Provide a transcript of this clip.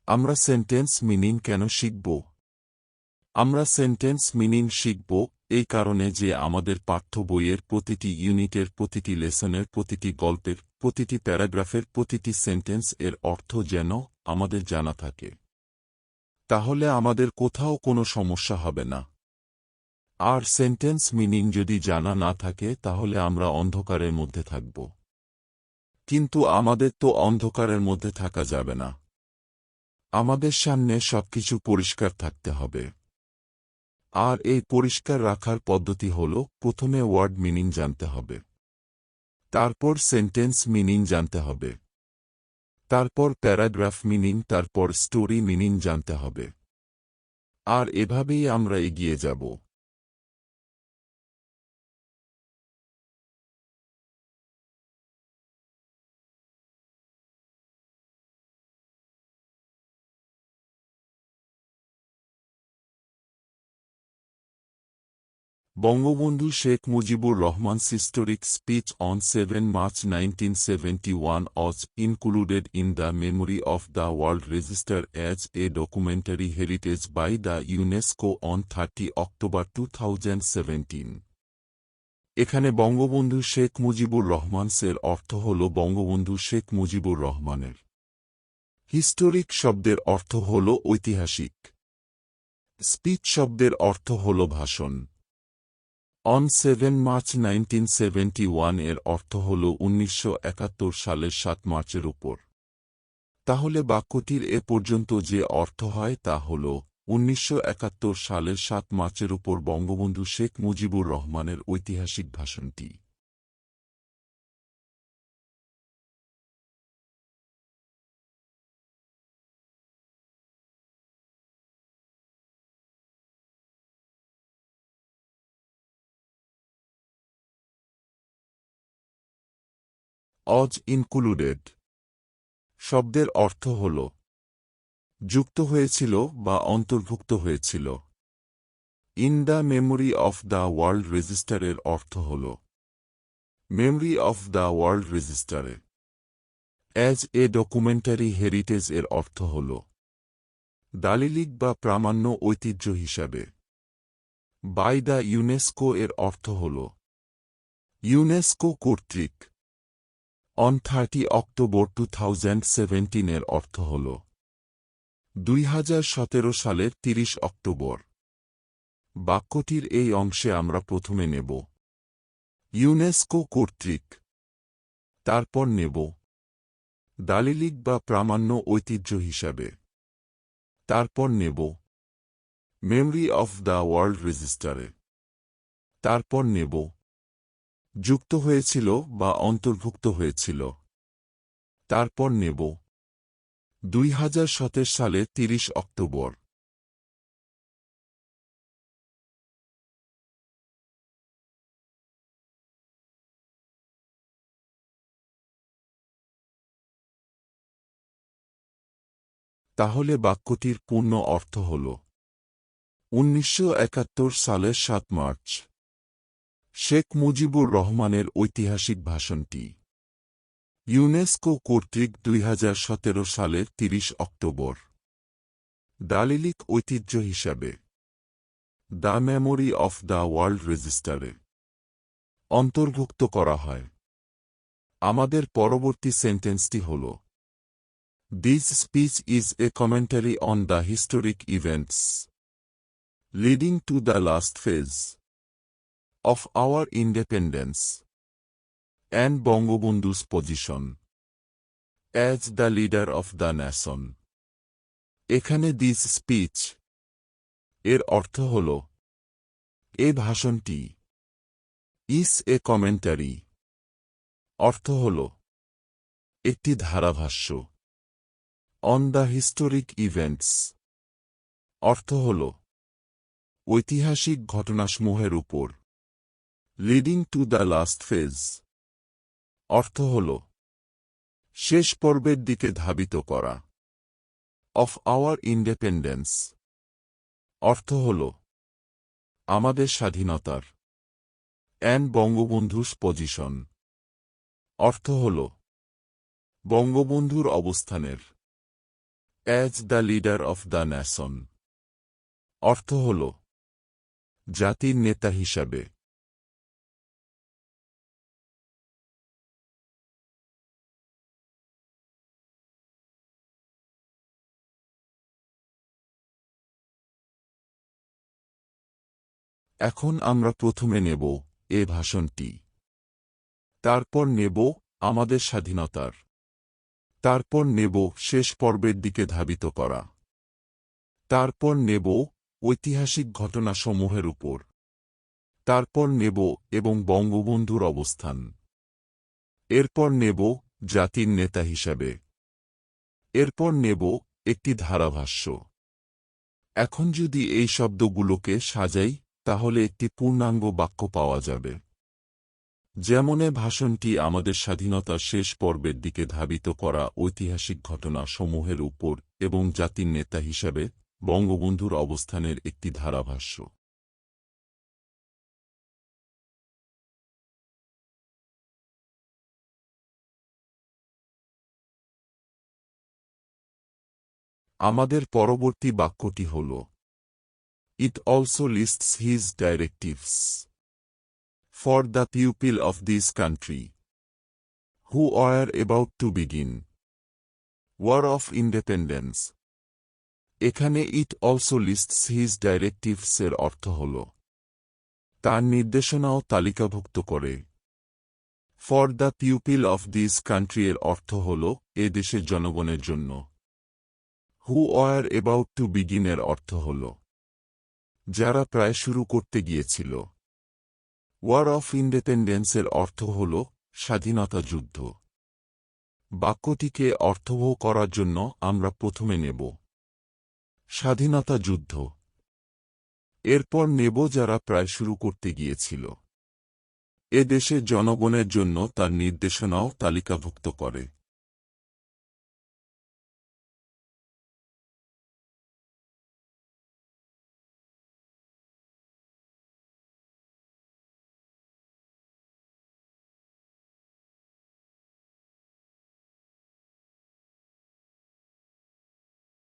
আমরা sentence meaning কেন শিখব? আমরা সেন্টেন্স মিনিং শিখব এই কারণে যে আমাদের পাঠ্য বইয়ের প্রতিটি ইউনিটের প্রতিটি লেসনের প্রতিটি গল্পের প্রতিটি প্যারাগ্রাফের প্রতিটি সেন্টেন্স এর অর্থ যেন আমাদের জানা থাকে। তাহলে আমাদের কোথাও কোনো সমস্যা হবে না। আর সেন্টেন্স মিনিং যদি জানা না থাকে তাহলে আমরা অন্ধকারের মধ্যে থাকব। কিন্তু আমাদের তো অন্ধকারের মধ্যে থাকা যাবে না। আমাদের সামনে সবকিছু পরিষ্কার থাকতে হবে। আর এই পরিষ্কার রাখার পদ্ধতি হল প্রথমে ওয়ার্ড মিনিং জানতে হবে, তারপর সেন্টেন্স মিনিং জানতে হবে, তারপর প্যারাগ্রাফ মিনিং, তারপর স্টোরি মিনিং জানতে হবে। আর এভাবেই আমরা এগিয়ে যাব। Bangabandhu Sheikh Mujibur Rahman's historic speech on 7 March 1971 was included in the Memory of the World Register as a documentary heritage by the UNESCO on 30 October 2017. এখানে বঙ্গবন্ধু শেখ মুজিবুর রহমানসের অর্থ হল বঙ্গবন্ধু শেখ মুজিবুর রহমানের। হিস্টোরিক শব্দের অর্থ হল ঐতিহাসিক। স্পিচ শব্দের অর্থ হল ভাষণ। অন 7 মার্চ 1971 এর অর্থ হল 1971 সালের 7 মার্চের উপর। তাহলে বাক্যটির এ পর্যন্ত যে অর্থ হয় তা হল 1971 সালের 7 মার্চের উপর বঙ্গবন্ধু শেখ মুজিবুর রহমানের ঐতিহাসিক ভাষণটি। অজ ইনক্লুডেড শব্দের অর্থ হল যুক্ত হয়েছিল বা অন্তর্ভুক্ত হয়েছিল। In the memory of the world রেজিস্টারের অর্থ হল মেমরি অফ দ্য ওয়ার্ল্ড রেজিস্টারে। অ্যাজ এ ডকুমেন্টারি হেরিটেজ এর অর্থ হল দালিলিক বা প্রামাণ্য ঐতিহ্য হিসাবে। বাই দ্য ইউনেস্কো এর অর্থ হল ইউনেস্কো কর্তৃক। অন 30 অক্টোবর 2017 এর অর্থ হল 2017 সালের 30 অক্টোবর। বাক্যটির এই অংশে আমরা প্রথমে নেব ইউনেস্কো কর্তৃক, তারপর নেব দালিলিক বা প্রামাণ্য ঐতিহ্য হিসাবে, তারপর নেব মেমরি অফ দ্য ওয়ার্ল্ড রেজিস্টারে, তারপর নেব যুক্ত হয়েছিল বা অন্তর্ভুক্ত হয়েছিল, তারপর নেব 2017 সালে 30 অক্টোবর। তাহলে বাক্যটির পূর্ণ অর্থ হল 1971 সালের 7 মার্চ শেখ মুজিবুর রহমানের ঐতিহাসিক ভাষণটি ইউনেস্কো কর্তৃক 2017 সালের 30 অক্টোবর দালিলিক ঐতিহ্য হিসাবে the memory of the world রেজিস্টারে অন্তর্ভুক্ত করা হয়। আমাদের পরবর্তী সেন্টেন্সটি হল this speech is a commentary on the historic events leading to the last phase of our independence and Bangabandhu's position as the leader of the nation. এখানে this speech এর অর্থ হল এ ভাষণটি, ইস এ কমেন্টারি অর্থ হল একটি ধারাভাষ্য, অন দ্য হিস্টোরিক ইভেন্টস অর্থ হল ঐতিহাসিক ঘটনাসমূহের উপর, leading to the last phase অর্থ হল শেষ পর্বের দিকে ধাবিত করা, অফ আওয়ার ইন্ডিপেন্ডেন্স অর্থ হল আমাদের স্বাধীনতার, অ্যান্ড বঙ্গবন্ধুস পজিশন অর্থ হল বঙ্গবন্ধুর অবস্থানের, as the leader of the nation. অর্থ হল জাতির নেতা হিসাবে। এখন আমরা প্রথমে নেব এ ভাষণটি, তারপর নেব আমাদের স্বাধীনতার, তারপর নেব শেষ পর্বের দিকে ধাবিত করা, তারপর নেব ঐতিহাসিক ঘটনাসমূহের উপর, তারপর নেব এবং বঙ্গবন্ধুর অবস্থান, এরপর নেব জাতির নেতা হিসাবে, এরপর নেব একটি ধারাভাষ্য। এখন যদি এই শব্দগুলোকে সাজাই তাহলে একটি পূর্ণাঙ্গ বাক্য পাওয়া যাবে। যেমনে ভাষণটি আমাদের স্বাধীনতার শেষ পর্বের দিকে ধাবিত করা ঐতিহাসিক ঘটনা সমূহের উপর এবং জাতির নেতা হিসাবে বঙ্গবন্ধুর অবস্থানের একটি ধারাভাষ্য। আমাদের পরবর্তী বাক্যটি হল, It also lists his directives for the people of this country who are about to begin war of independence। এখানে it also lists his directives এর অর্থ হল তার নির্দেশনাও তালিকাভুক্ত করে। For the pupil of this country এর অর্থ হল এ দেশের জনগণের জন্য। Who are about to begin এর অর্থ হল যারা প্রায় শুরু করতে গিয়েছিল। ওয়ার অফ ইন্ডিপেন্ডেন্স এর অর্থ হল স্বাধীনতা যুদ্ধ। বাক্যটিকে অর্থবহ করার জন্য আমরা প্রথমে নেব স্বাধীনতা যুদ্ধ, এরপর নেব যারা প্রায় শুরু করতে গিয়েছিল। এ দেশের জনগণের জন্য তার নির্দেশনাও তালিকাভুক্ত করে।